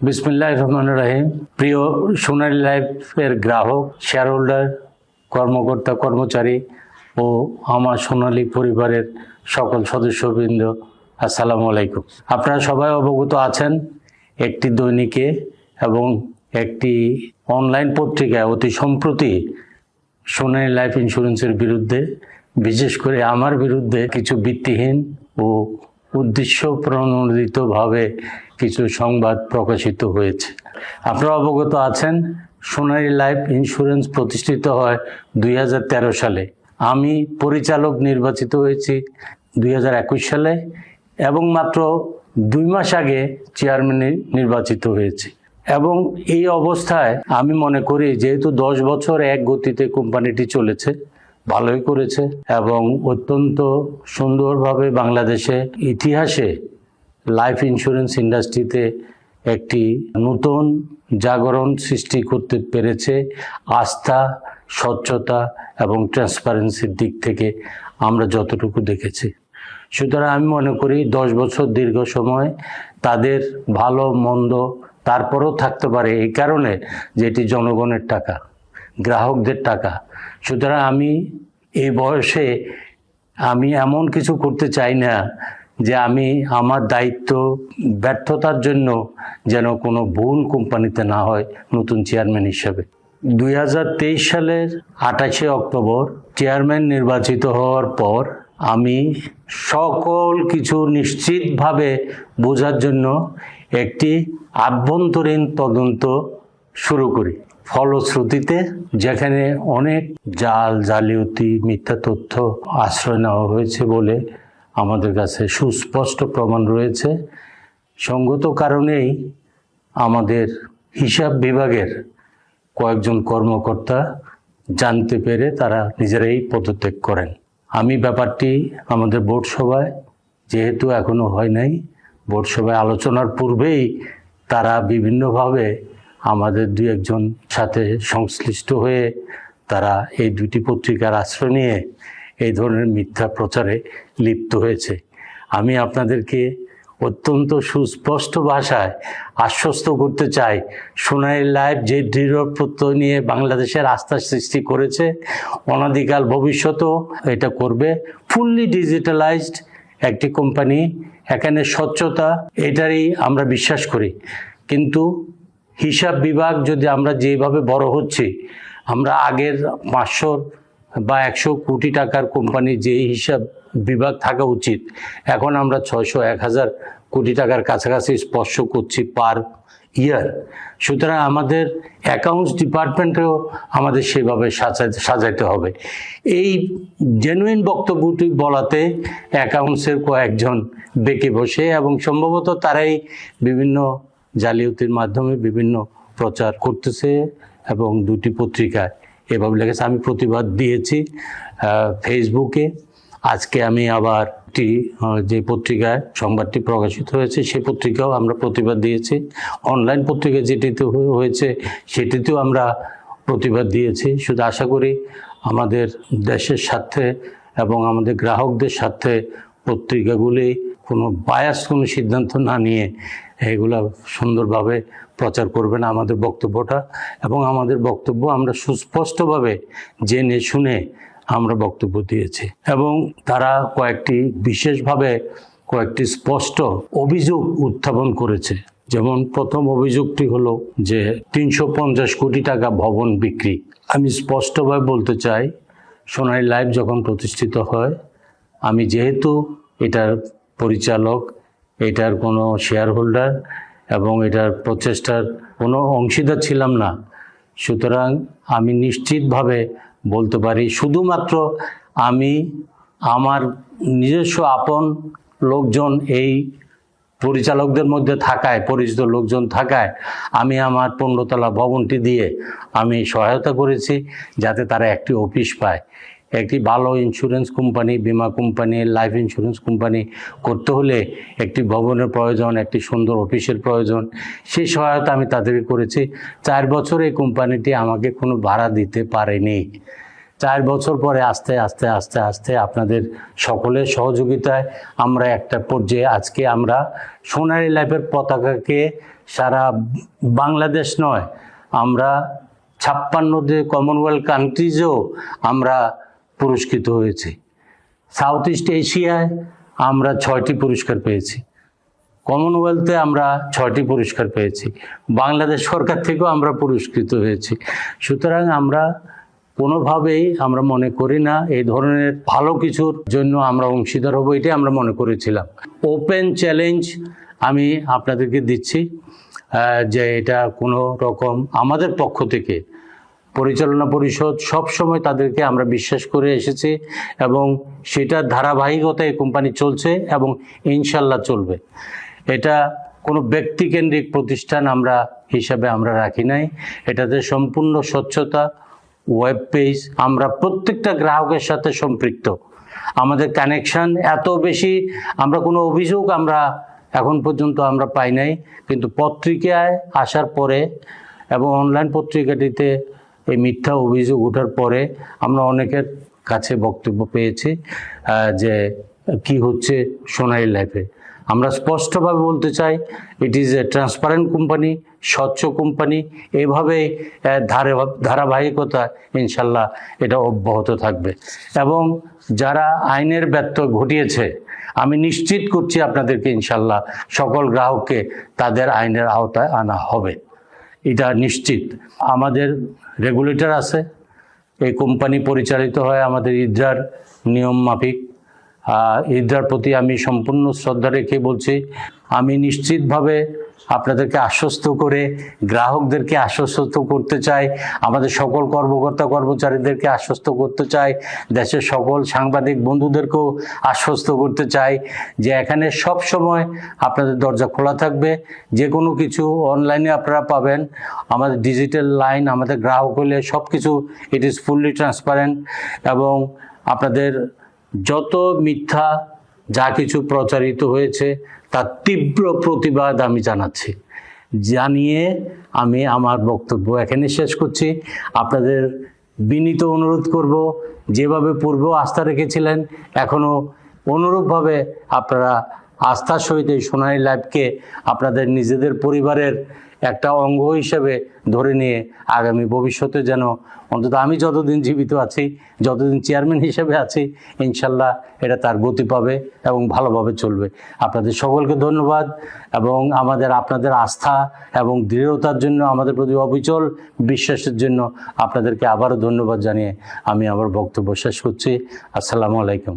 বিসমিল্লাহির রহমানির রহিম। প্রিয় সোনালী লাইফের গ্রাহক, শেয়ার হোল্ডার, কর্মকর্তা, কর্মচারী ও আমার সোনালী পরিবারের সকল সদস্যবৃন্দ, আসসালামু আলাইকুম। আপনারা সবাই অবগত আছেন, একটি দৈনিকে এবং একটি অনলাইন পত্রিকায় অতি সম্প্রতি সোনালী লাইফ ইন্স্যুরেন্সের বিরুদ্ধে, বিশেষ করে আমার বিরুদ্ধে কিছু ভিত্তিহীন ও উদ্দেশ্য প্রণোদিতভাবে কিছু সংবাদ প্রকাশিত হয়েছে। আপনারা অবগত আছেন, সোনালী লাইফ ইন্স্যুরেন্স প্রতিষ্ঠিত হয় 2013 সালে। আমি পরিচালক নির্বাচিত হয়েছি 2021 সালে এবং মাত্র 2 মাস আগে চেয়ারম্যান নির্বাচিত হয়েছি। এবং এই অবস্থায় আমি মনে করি, যেহেতু 10 বছর এক গতিতে কোম্পানিটি চলেছে, ভালোই করেছে এবং অত্যন্ত সুন্দরভাবে বাংলাদেশে ইতিহাসে লাইফ ইন্স্যুরেন্স ইন্ডাস্ট্রিতে একটি নতুন জাগরণ সৃষ্টি করতে পেরেছে। আস্থা, স্বচ্ছতা এবং ট্রান্সপারেন্সির দিক থেকে আমরা যতটুকু দেখেছি। সুতরাং আমি মনে করি 10 বছর দীর্ঘ সময়, তাদের ভালো মন্দ তারপরেও থাকতে পারে, এই কারণে যে এটি জনগণের টাকা, গ্রাহকদের টাকা। সুতরাং আমি এই বয়সে আমি এমন কিছু করতে চাই না যে আমি আমার দায়িত্ব ব্যর্থতার জন্য যেন কোনো ভুল কোম্পানিতে না হয় নতুন চেয়ারম্যান হিসাবে। 2023 সালের 28শে অক্টোবর চেয়ারম্যান নির্বাচিত হওয়ার পর আমি সকল কিছু নিশ্চিতভাবে বোঝার জন্য একটি আভ্যন্তরীণ তদন্ত শুরু করি। ফলশ্রুতিতে যেখানে অনেক জালিয়াতি, মিথ্যা তথ্য আশ্রয় নেওয়া হয়েছে বলে আমাদের কাছে সুস্পষ্ট প্রমাণ রয়েছে, সঙ্গত কারণেই আমাদের হিসাব বিভাগের কয়েকজন কর্মকর্তা জানতে পেরে তারা নিজেরাই পদত্যাগ করেন। আমি ব্যাপারটি আমাদের বোর্ড সভায়, যেহেতু এখনো হয় নাই, বোর্ড সভায় আলোচনার পূর্বেই তারা বিভিন্নভাবে আমাদের 2-1জন সাথে সংশ্লিষ্ট হয়ে তারা এই 2টি পত্রিকার আশ্রয় নিয়ে এই ধরনের মিথ্যা প্রচারে লিপ্ত হয়েছে। আমি আপনাদেরকে অত্যন্ত সুস্পষ্ট ভাষায় আশ্বস্ত করতে চাই, সোনালী লাইফ যে দৃঢ় প্রত্যয় নিয়ে বাংলাদেশের আস্থা সৃষ্টি করেছে, অনাদিকাল ভবিষ্যতেও এটা করবে। ফুললি ডিজিটালাইজড একটি কোম্পানি, এখানে স্বচ্ছতা এটারই আমরা বিশ্বাস করি। কিন্তু হিসাব বিভাগ যদি আমরা যেভাবে বড় হচ্ছি, আমরা আগের 500 বা 100 কোটি টাকার কোম্পানি যে হিসাব বিভাগ থাকা উচিত, এখন আমরা 600-1000 কোটি টাকার কাছাকাছি স্পর্শ করছি পার ইয়ার। সুতরাং আমাদের অ্যাকাউন্টস ডিপার্টমেন্টেও আমাদের সেভাবে সাজাইতে হবে। এই জেনুইন বক্তব্যটি বলাতে অ্যাকাউন্টসের কয়েকজন বেঁকে বসে এবং সম্ভবত তারাই বিভিন্ন জালিয়াতির মাধ্যমে বিভিন্ন প্রচার করতেছে এবং 2টি পত্রিকায় এভাবে লেগেছে। আমি প্রতিবাদ দিয়েছি ফেসবুকে। আজকে আমি আবার যে পত্রিকায় সংবাদটি প্রকাশিত হয়েছে সে পত্রিকাও আমরা প্রতিবাদ দিয়েছি। অনলাইন পত্রিকা যেটিতে হয়েছে সেটিতেও আমরা প্রতিবাদ দিয়েছি। শুধু আশা করি আমাদের দেশের স্বার্থে এবং আমাদের গ্রাহকদের স্বার্থে পত্রিকাগুলি কোনো বায়াস কোনো সিদ্ধান্ত না নিয়ে এগুলা সুন্দরভাবে প্রচার করবেন আমাদের বক্তব্যটা, এবং আমাদের বক্তব্য আমরা সুস্পষ্টভাবে জেনে শুনে আমরা বক্তব্য দিয়েছি। এবং তারা বিশেষভাবে কয়েকটি স্পষ্ট অভিযোগ উত্থাপন করেছে। যেমন প্রথম অভিযোগটি হলো যে 350 কোটি টাকা ভবন বিক্রি। আমি স্পষ্টভাবে বলতে চাই, সোনালী লাইফ যখন প্রতিষ্ঠিত হয়, আমি যেহেতু এটার পরিচালক, এটার কোনো শেয়ার হোল্ডার এবং এটার প্রচেষ্টার কোনো অংশীদার ছিলাম না। সুতরাং আমি নিশ্চিতভাবে বলতে পারি, শুধুমাত্র আমি আমার নিজস্ব আপন লোকজন এই পরিচালকদের মধ্যে থাকায়, পরিচিত লোকজন থাকায় আমি আমার 15 তলা ভবনটি দিয়ে আমি সহায়তা করেছি যাতে তারা একটি অফিস পায়। একটি ভালো ইন্স্যুরেন্স কোম্পানি, বিমা কোম্পানি, লাইফ ইন্স্যুরেন্স কোম্পানি করতে হলে একটি ভবনের প্রয়োজন, একটি সুন্দর অফিসের প্রয়োজন। সেই সহায়তা আমি তাদেরকে করেছি। 4 বছর এই কোম্পানিটি আমাকে কোনো ভাড়া দিতে পারেনি। 4 বছর পরে আস্তে আস্তে আস্তে আস্তে আপনাদের সকলের সহযোগিতায় আমরা একটা পর্যায়ে আজকে আমরা সোনালী লাইফের পতাকাকে সারা বাংলাদেশ নয়, আমরা 56 কমনওয়েলথ কান্ট্রিজেও আমরা পুরস্কৃত হয়েছি। সাউথ ইস্ট এশিয়ায় আমরা 6টি পুরস্কার পেয়েছি, কমনওয়েলথে আমরা 6টি পুরস্কার পেয়েছি, বাংলাদেশ সরকার থেকেও আমরা পুরস্কৃত হয়েছি। সুতরাং আমরা কোনোভাবেই আমরা মনে করি না এই ধরনের ভালো কিছুর জন্য আমরা অংশীদার হব, এটাই আমরা মনে করেছিলাম। ওপেন চ্যালেঞ্জ আমি আপনাদেরকে দিচ্ছি যে এটা কোনো রকম আমাদের পক্ষ থেকে পরিচালনা পরিষদ সবসময় তাদেরকে আমরা বিশ্বাস করে এসেছি এবং সেটার ধারাবাহিকতা এই কোম্পানি চলছে এবং ইনশাল্লাহ চলবে। এটা কোনো ব্যক্তিকেন্দ্রিক প্রতিষ্ঠান আমরা হিসাবে আমরা রাখি নাই, এটাতে সম্পূর্ণ স্বচ্ছতা, ওয়েব পেজ, আমরা প্রত্যেকটা গ্রাহকের সাথে সম্পৃক্ত, আমাদের কানেকশন এত বেশি, আমরা কোনো অভিযোগ আমরা এখন পর্যন্ত আমরা পাই নাই। কিন্তু পত্রিকায় আসার পরে এবং অনলাইন পত্রিকাটিতে এই মিথ্যা অভিযোগ ওঠার পরে আমরা অনেকের কাছে বক্তব্য পেয়েছি যে কি হচ্ছে সোনালী লাইফে। আমরা স্পষ্টভাবে বলতে চাই, it is a transparent company, স্বচ্ছ কোম্পানি, এভাবে ধারাবাহিকতা ইনশাল্লাহ এটা অব্যাহত থাকবে। এবং যারা আইনের ব্যত্যয় ঘটিয়েছে আমি নিশ্চিত করছি আপনাদেরকে ইনশাল্লাহ সকল গ্রাহককে তাদের আইনের আওতায় আনা হবে, এটা নিশ্চিত। আমাদের রেগুলেটর আছে, এই কোম্পানি পরিচালিত হয় আমাদের ইদ্রার নিয়ম মাফিক। ইদ্রার প্রতি আমি সম্পূর্ণ শ্রদ্ধা রেখে বলছি, আমি নিশ্চিতভাবে আপনাদেরকে আশ্বস্ত করে গ্রাহকদেরকে আশ্বস্ত করতে চাই, আমাদের সকল কর্মকর্তা কর্মচারীদেরকে আশ্বস্ত করতে চাই, দেশের সকল সাংবাদিক বন্ধুদেরকেও আশ্বস্ত করতে চাই যে এখানে সব সময় আপনাদের দরজা খোলা থাকবে। যে কোনো কিছু অনলাইনে আপনারা পাবেন, আমাদের ডিজিটাল লাইন, আমাদের গ্রাহক হলে সব কিছু ইট ইজ ফুললি ট্রান্সপারেন্ট। এবং আপনাদের যত মিথ্যা যা কিছু প্রচারিত হয়েছে তার তীব্র প্রতিবাদ আমি জানাচ্ছি, জানিয়ে আমি আমার বক্তব্য এখানে শেষ করছি। আপনাদের বিনীত অনুরোধ করব, যেভাবে পূর্বেও আস্থা রেখেছিলেন এখনও অনুরূপভাবে আপনারা আস্থার সহিত এই সোনালী লাইফকে আপনাদের নিজেদের পরিবারের একটা অঙ্গ হিসেবে ধরে নিয়ে আগামী ভবিষ্যতে যেন অন্তত আমি যতদিন জীবিত আছি, যতদিন চেয়ারম্যান হিসেবে আছি, ইনশাল্লাহ এটা তার গতি পাবে এবং ভালোভাবে চলবে। আপনাদের সকলকে ধন্যবাদ এবং আপনাদের আস্থা এবং দৃঢ়তার জন্য, আমাদের প্রতি অবিচল বিশ্বাসের জন্য আপনাদেরকে আবারও ধন্যবাদ জানিয়ে আমি আমার বক্তব্য শেষ করছি। আসসালামু আলাইকুম।